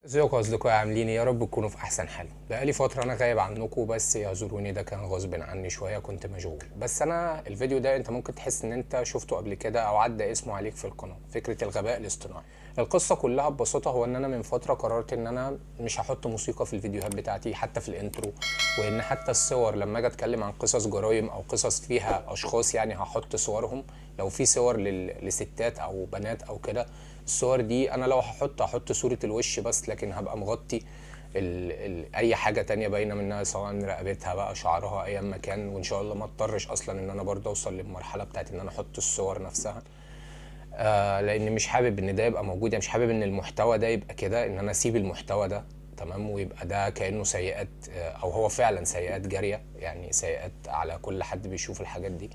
ازيكم يا اصدقائي، عاملين ايه؟ يا رب تكونوا في احسن حال. بقالي فتره انا غايب عنكم، بس اعذروني، ده كان غصب عني شويه، كنت مشغول. بس انا الفيديو ده انت ممكن تحس ان انت شفته قبل كده او عدى اسمه عليك في القناه، فكره الغباء الاصطناعي. القصه كلها ببساطه هو ان انا من فتره قررت ان انا مش هحط موسيقى في الفيديوهات بتاعتي، حتى في الانترو، وان حتى الصور لما اجي اتكلم عن قصص جرايم او قصص فيها اشخاص يعني هحط صورهم. لو في صور لستات او بنات او كده، الصور دي انا لو هحط صورة الوش بس، لكن هبقى مغطي اي حاجة تانية باينة منها، سواء رقبتها بقى، شعرها، اي مكان. وان شاء الله ما اضطرش اصلا ان انا برضه اوصل للمرحلة بتاعت ان انا احط الصور نفسها. لان مش حابب ان ده يبقى موجود، يعني مش حابب ان المحتوى ده يبقى كده، ان انا اسيب المحتوى ده تمام ويبقى ده كأنه سيئات، او هو فعلا سيئات جارية، يعني سيئات على كل حد بيشوف الحاجات دي.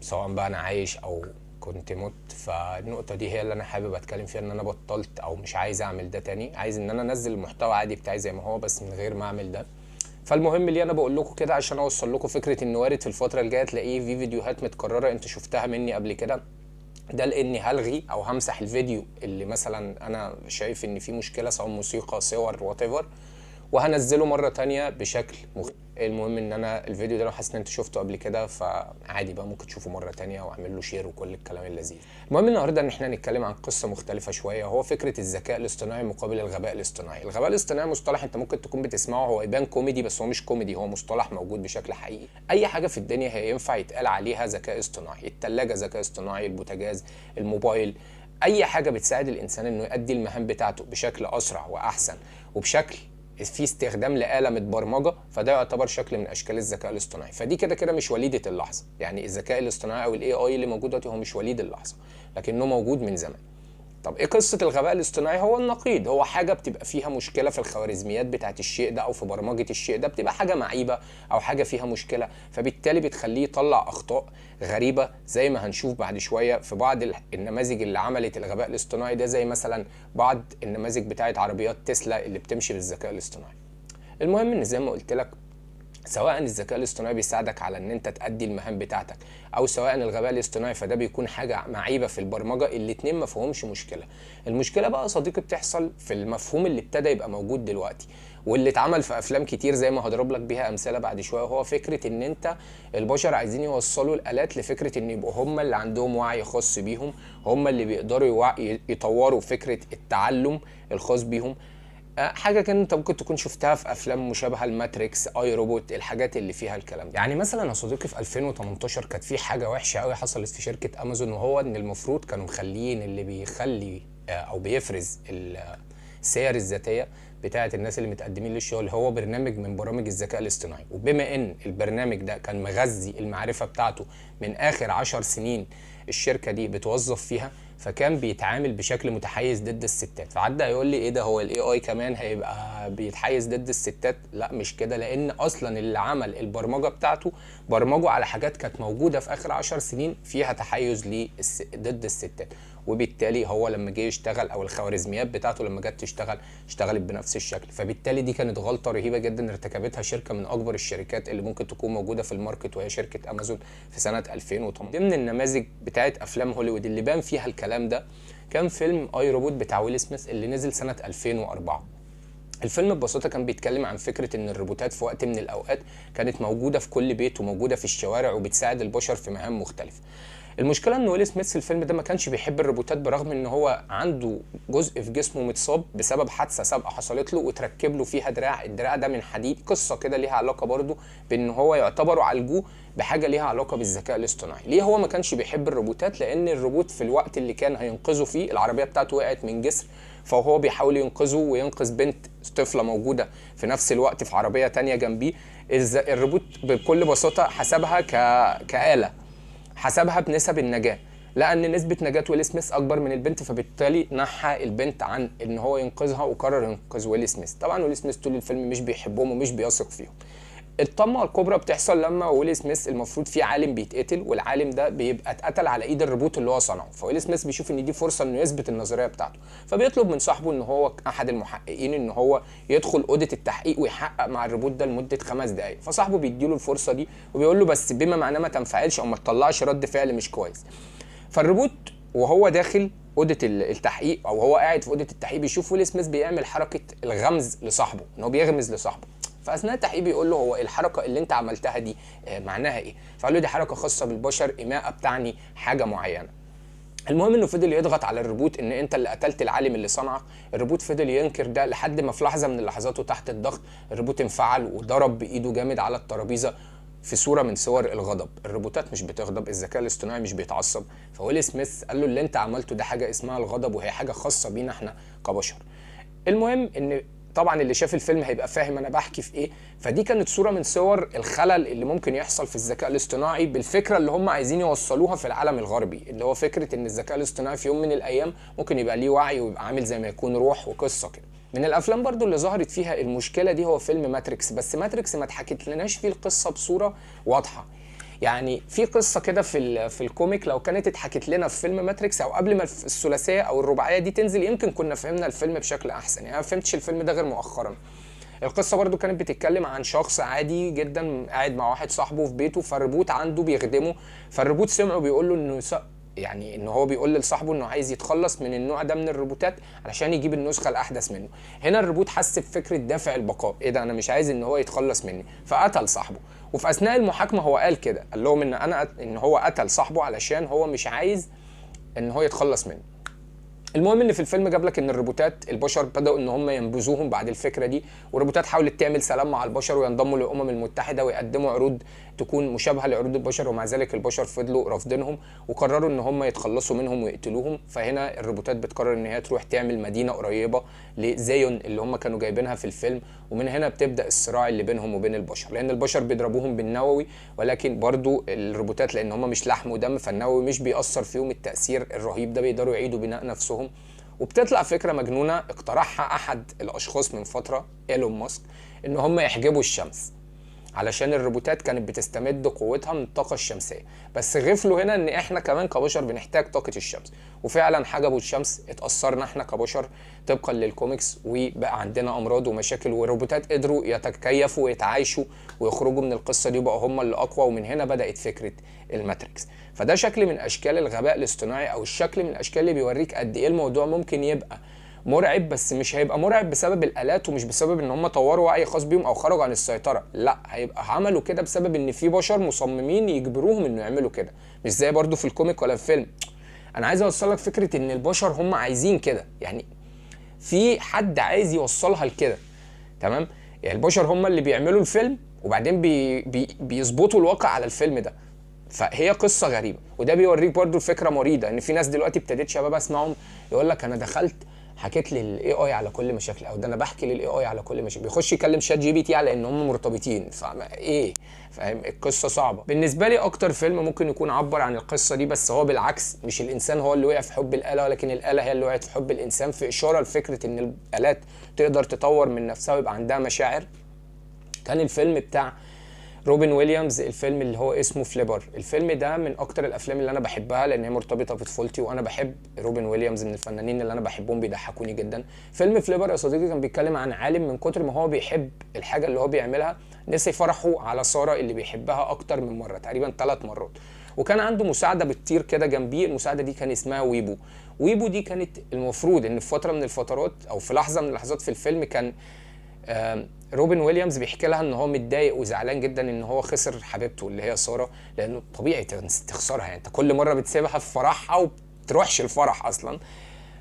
سواء بقى انا عايش او كنت مت. فالنقطة دي هي اللي انا حابب اتكلم فيها، ان انا بطلت او مش عايز اعمل ده تاني، عايز ان انا انزل المحتوى عادي بتاعي زي ما هو، بس من غير ما اعمل ده. فالمهم اللي انا بقول لكم كده عشان اوصل لكم فكرة ان وارد في الفترة الجاية تلاقيه في فيديوهات متكررة انت شفتها مني قبل كده. ده لاني هلغي او همسح الفيديو اللي مثلا انا شايف ان فيه مشكلة، سواء موسيقى، صور، وات ايفر، وهنزله مره تانية بشكل مختلف. المهم ان انا الفيديو ده لو حاسس ان انت شفته قبل كده فعادي بقى، ممكن تشوفه مره تانية واعمل له شير وكل الكلام اللذيذ. المهم النهارده ان احنا هنتكلم عن قصه مختلفه شويه، هو فكره الذكاء الاصطناعي مقابل الغباء الاصطناعي. الغباء الاصطناعي مصطلح انت ممكن تكون بتسمعه، هو يبان كوميدي بس هو مش كوميدي، هو مصطلح موجود بشكل حقيقي. اي حاجه في الدنيا هي ينفع يتقال عليها ذكاء اصطناعي. التلاجة ذكاء اصطناعي، البوتاجاز، الموبايل، اي حاجه بتساعد الانسان انه يؤدي المهام بتاعته بشكل اسرع واحسن وبشكل في استخدام لآلة متبرمجة، فده يعتبر شكل من اشكال الذكاء الاصطناعي. فدي كده كده مش وليدة اللحظة، يعني الذكاء الاصطناعي او الاي اي اللي موجود دلوقتي هو مش وليد اللحظة، لكنه موجود من زمان. طب ايه قصة الغباء الاصطناعي؟ هو النقيض، هو حاجة بتبقى فيها مشكلة في الخوارزميات بتاعت الشيء ده او في برمجة الشيء ده، بتبقى حاجة معيبة او حاجة فيها مشكلة، فبالتالي بتخليه يطلع اخطاء غريبة زي ما هنشوف بعد شوية في بعض النماذج اللي عملت الغباء الاصطناعي ده، زي مثلا بعض النماذج بتاعت عربيات تسلا اللي بتمشي بالذكاء الاصطناعي. المهم ان زي ما قلت لك، سواء الذكاء الاصطناعي بيساعدك على ان انت تأدي المهام بتاعتك، او سواء الغباء الاصطناعي فده بيكون حاجة معيبة في البرمجة، الاتنين ما فيهمش مشكلة. المشكلة بقى صديقي بتحصل في المفهوم اللي ابتدى يبقى موجود دلوقتي، واللي اتعمل في افلام كتير زي ما هضرب لك بيها امثله بعد شويه. هو فكره ان انت البشر عايزين يوصلوا الالات لفكره ان يبقوا هم اللي عندهم وعي خاص بيهم، هم اللي بيقدروا يطوروا فكره التعلم الخاص بيهم. حاجه كان انت ممكن تكون شفتها في افلام مشابهه لماتريكس، اي روبوت، الحاجات اللي فيها الكلام ده. يعني مثلا يا صديقي في 2018 كانت في حاجه وحشه قوي حصلت في شركه امازون، وهو ان المفروض كانوا مخليين اللي بيخلي او بيفرز السير الذاتيه بتاعه الناس اللي متقدمين للشغل هو برنامج من برامج الذكاء الاصطناعي. وبما ان البرنامج ده كان مغذي المعرفه بتاعته من اخر 10 سنين الشركه دي بتوظف فيها، فكان بيتعامل بشكل متحيز ضد الستات. فعدى يقول لي ايه ده، هو الاي اي كمان هيبقى بيتحيز ضد الستات؟ لا مش كده، لان اصلا اللي عمل البرمجه بتاعته برمجه على حاجات كانت موجوده في اخر 10 سنين فيها تحيز ضد الستات، وبالتالي هو لما جه يشتغل او الخوارزميات بتاعته لما جت تشتغل اشتغلت بنفس الشكل. فبالتالي دي كانت غلطه رهيبه جدا ارتكبتها شركه من اكبر الشركات اللي ممكن تكون موجوده في الماركت، وهي شركه امازون في سنه 2008. ضمن النماذج بتاعت افلام هوليوود اللي بان فيها الكلام ده كان فيلم اي روبوت بتاع ويل سميث اللي نزل سنه 2004. الفيلم ببساطه كان بيتكلم عن فكره ان الروبوتات في وقت من الاوقات كانت موجوده في كل بيت وموجوده في الشوارع وبتساعد البشر في مهام مختلفه. المشكله ان ويل سميث في الفيلم ده ما كانش بيحب الروبوتات، برغم ان هو عنده جزء في جسمه متصاب بسبب حادثه سابقه حصلت له وتركب له فيها دراع، الدراع ده من حديد. قصه كده ليها علاقه برضه بان هو يعتبروا عالجوه بحاجه ليها علاقه بالذكاء الاصطناعي. ليه هو ما كانش بيحب الروبوتات؟ لان الروبوت في الوقت اللي كان هينقذه فيه العربيه بتاعته وقعت من جسر، فهو بيحاول ينقذه وينقذ بنت طفله موجوده في نفس الوقت في عربيه تانية جنبيه. الروبوت بكل بساطه حسبها كآلة، حسبها بنسب النجاة، لان نسبة نجاة ويل سميث اكبر من البنت، فبالتالي نحى البنت عن ان هو ينقذها وقرر ينقذ ويل سميث. طبعا ويل سميث طول الفيلم مش بيحبهم ومش بيثق فيهم. الطمه الكبرى بتحصل لما ويل سميث المفروض في عالم بيتقتل، والعالم ده بيبقى اتقتل على ايد الروبوت اللي هو صنعه، فويل سميث بيشوف ان دي فرصه انه يثبت النظريه بتاعته، فبيطلب من صاحبه ان هو احد المحققين ان هو يدخل اوضه التحقيق ويحقق مع الروبوت ده لمده 5 دقائق. فصاحبه بيديله الفرصه دي وبيقول له بس بما معناه ما تنفعلش او ما تطلعش رد فعل مش كويس. فالروبوت وهو داخل اوضه التحقيق، او هو قاعد في اوضه التحقيق بيشوف ويل سميث بيعمل حركه الغمز لصاحبه، ان هو بيغمز لصاحبه. فاثناء التحقيق بيقول له هو الحركه اللي انت عملتها دي معناها ايه؟ فقال له دي حركه خاصه بالبشر، ايماء بتعني حاجه معينه. المهم انه فضل يضغط على الروبوت ان انت اللي قتلت العالم اللي صنعك. الروبوت فضل ينكر ده لحد ما في لحظه من اللحظات وتحت الضغط الروبوت انفعل وضرب بايده جامد على الترابيزه في صوره من صور الغضب. الروبوتات مش بتغضب، الذكاء الاصطناعي مش بيتعصب. فويل سميث قال له اللي انت عملته ده حاجه اسمها الغضب، وهي حاجه خاصه بينا احنا كبشر. المهم ان طبعا اللي شاف الفيلم هيبقى فاهم انا بحكي في ايه. فدي كانت صوره من صور الخلل اللي ممكن يحصل في الذكاء الاصطناعي بالفكره اللي هم عايزين يوصلوها في العالم الغربي، اللي هو فكره ان الذكاء الاصطناعي في يوم من الايام ممكن يبقى ليه وعي ويبقى عامل زي ما يكون روح وقصه كده. من الافلام برضو اللي ظهرت فيها المشكله دي هو فيلم ماتريكس، بس ماتريكس ما اتحكت لناش فيه القصه بصوره واضحه. يعني في قصه كده في الكوميك لو كانت اتحكت لنا في فيلم ماتريكس او قبل ما الثلاثيه او الرباعيه دي تنزل يمكن كنا فهمنا الفيلم بشكل احسن. يعني انا ما فهمتش الفيلم ده غير مؤخرا. القصه برضو كانت بتتكلم عن شخص عادي جدا قاعد مع واحد صاحبه في بيته، فالروبوت عنده بيخدمه، فالروبوت سمعه بيقول له انه يعني ان هو بيقول لصاحبه انه عايز يتخلص من النوع ده من الروبوتات علشان يجيب النسخه الاحدث منه. هنا الروبوت حس بفكره دافع البقاء، ايه ده انا مش عايز ان هو يتخلص مني، فقتل صاحبه. وفي اثناء المحاكمه هو قال كده، قال لهم ان هو قتل صاحبه علشان هو مش عايز ان هو يتخلص منه. المهم ان في الفيلم جاب لك ان الروبوتات البشر بداوا ان هم ينبذوهم بعد الفكره دي، والروبوتات حاولت تعمل سلام مع البشر وينضموا للامم المتحده ويقدموا عروض تكون مشابهه لعروض البشر، ومع ذلك البشر فضلوا رافضينهم وقرروا ان هم يتخلصوا منهم ويقتلوهم. فهنا الروبوتات بتقرر ان هي تروح تعمل مدينه قريبه لزيون اللي هم كانوا جايبينها في الفيلم، ومن هنا بتبدا الصراع اللي بينهم وبين البشر، لان البشر بيضربوهم بالنووي، ولكن برضو الروبوتات لان هم مش لحم ودم فالنووي مش بيأثر فيهم التأثير الرهيب ده، بيقدروا يعيدوا بناء نفسهم. وبتطلع فكره مجنونه اقترحها احد الاشخاص من فتره، ايلون ماسك، ان هم يحجبوا الشمس علشان الروبوتات كانت بتستمد قوتها من الطاقه الشمسيه، بس غفلوا هنا ان احنا كمان كبشر بنحتاج طاقه الشمس، وفعلا حجبوا الشمس. اتاثرنا احنا كبشر طبقا للكوميكس وبقى عندنا امراض ومشاكل، والروبوتات قدروا يتكيفوا ويتعايشوا ويخرجوا من القصه دي وبقوا هم اللي اقوى، ومن هنا بدات فكره الماتريكس. فده شكل من اشكال الغباء الاصطناعي، او الشكل من الاشكال اللي بيوريك قد ايه الموضوع ممكن يبقى مرعب، بس مش هيبقى مرعب بسبب الالات ومش بسبب ان هم طوروا وعي خاص بيهم او خرجوا عن السيطره، لا، هيبقى عملوا كده بسبب ان في بشر مصممين يجبروهم انه يعملوا كده، مش زي برضو في الكوميك ولا الفيلم. انا عايز اوصل لك فكره ان البشر هم عايزين كده، يعني في حد عايز يوصلها لكده، تمام؟ يعني البشر هم اللي بيعملوا الفيلم وبعدين بيظبطوا الواقع على الفيلم ده. فهي قصه غريبه، وده بيوريك برضو الفكره مريضه، ان في ناس دلوقتي ابتديت شباب اسمعهم يقول لك انا دخلت حكيت للاي اي على كل مشاكل، او ده انا بحكي للاي اي على كل مشاكل، بيخش يكلم شات جي بي تي على ان هم مرتبطين، ايه، فاهم؟ القصه صعبه. بالنسبه لي اكتر فيلم ممكن يكون عبر عن القصه دي، بس هو بالعكس، مش الانسان هو اللي وقع في حب الاله، ولكن الاله هي اللي وقعت في حب الانسان، في اشاره لفكره ان الالات تقدر تطور من نفسها ويبقى عندها مشاعر. كان الفيلم بتاع روبن ويليامز، الفيلم اللي هو اسمه فليبر. الفيلم ده من اكتر الافلام اللي انا بحبها لان هي مرتبطه بطفولتي، وانا بحب روبن ويليامز من الفنانين اللي انا بحبهم، بيضحكوني جدا. فيلم فليبر يا صديقي كان بيتكلم عن عالم من كتر ما هو بيحب الحاجه اللي هو بيعملها نسي فرحه على ساره اللي بيحبها اكتر من مره، تقريبا 3 مرات، وكان عنده مساعده بتطير كده جنبيه. المساعده دي كان اسمها ويبو. ويبو دي كانت المفروض ان في فتره من الفترات او في لحظه من اللحظات في الفيلم كان روبن ويليامز بيحكي لها ان هو متضايق وزعلان جدا ان هو خسر حبيبته اللي هي ساره، لانه طبيعي تخسرها، يعني انت كل مره بتسيبها في فرحها وبتروحش الفرح اصلا.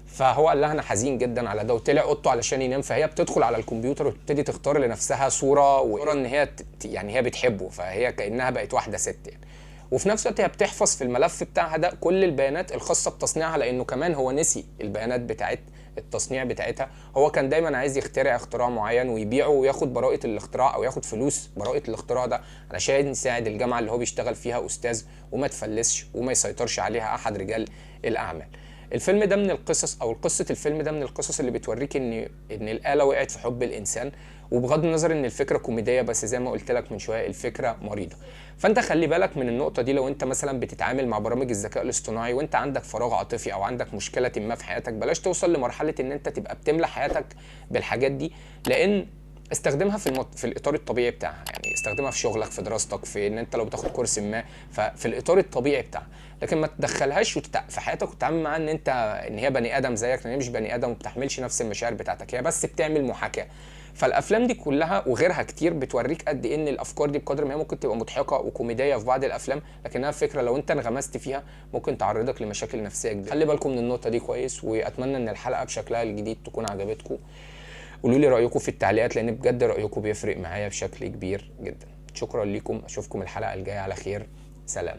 فهو قال لها انا حزين جدا على ده، وطلع اوضته علشان ينام. فهي بتدخل على الكمبيوتر وتبتدي تختار لنفسها صوره ان هي يعني هي بتحبه، فهي كانها بقت واحده ست يعني. وفي نفس الوقت هي بتحفظ في الملف بتاعها ده كل البيانات الخاصه بتصنيعها، لانه كمان هو نسي البيانات بتاعت التصنيع بتاعتها. هو كان دايما عايز يخترع اختراع معين ويبيعه وياخد براءه الاختراع او ياخد فلوس براءه الاختراع ده علشان يساعد الجامعه اللي هو بيشتغل فيها استاذ وما تفلسش وما يسيطرش عليها احد رجال الاعمال. الفيلم ده من القصص، او قصه الفيلم ده من القصص اللي بتوريك ان الاله وقعت في حب الانسان، وبغض النظر ان الفكره كوميديه، بس زي ما قلت لك من شويه الفكره مريضه. فانت خلي بالك من النقطه دي لو انت مثلا بتتعامل مع برامج الذكاء الاصطناعي وانت عندك فراغ عاطفي او عندك مشكله ما في حياتك، بلاش توصل لمرحله ان انت تبقى بتملى حياتك بالحاجات دي، لان استخدمها في الاطار الطبيعي بتاعها. يعني استخدمها في شغلك، في دراستك، في ان انت لو بتاخد كورس ما، ففي الاطار الطبيعي بتاعها. لكن ما تدخلهاش في حياتك وتتعامل معاها ان هي بني ادم زيك، لان هي مش بني ادم وما بتحملش نفس المشاعر بتاعتك، هي بس بتعمل محاكاه. فالافلام دي كلها وغيرها كتير بتوريك قد ايه ان الافكار دي بقدر ما هي ممكن تبقى مضحكه وكوميديه في بعض الافلام، لكنها فكره لو انت انغمست فيها ممكن تعرضك لمشاكل نفسيه كبيره. خلي بالكم من النقطه دي كويس، واتمنى ان الحلقه بشكلها الجديد تكون عجبتكم. قولوا لي رايكم في التعليقات، لان بجد رايكم بيفرق معايا بشكل كبير جدا. شكرا لكم، اشوفكم الحلقه الجايه على خير، سلام.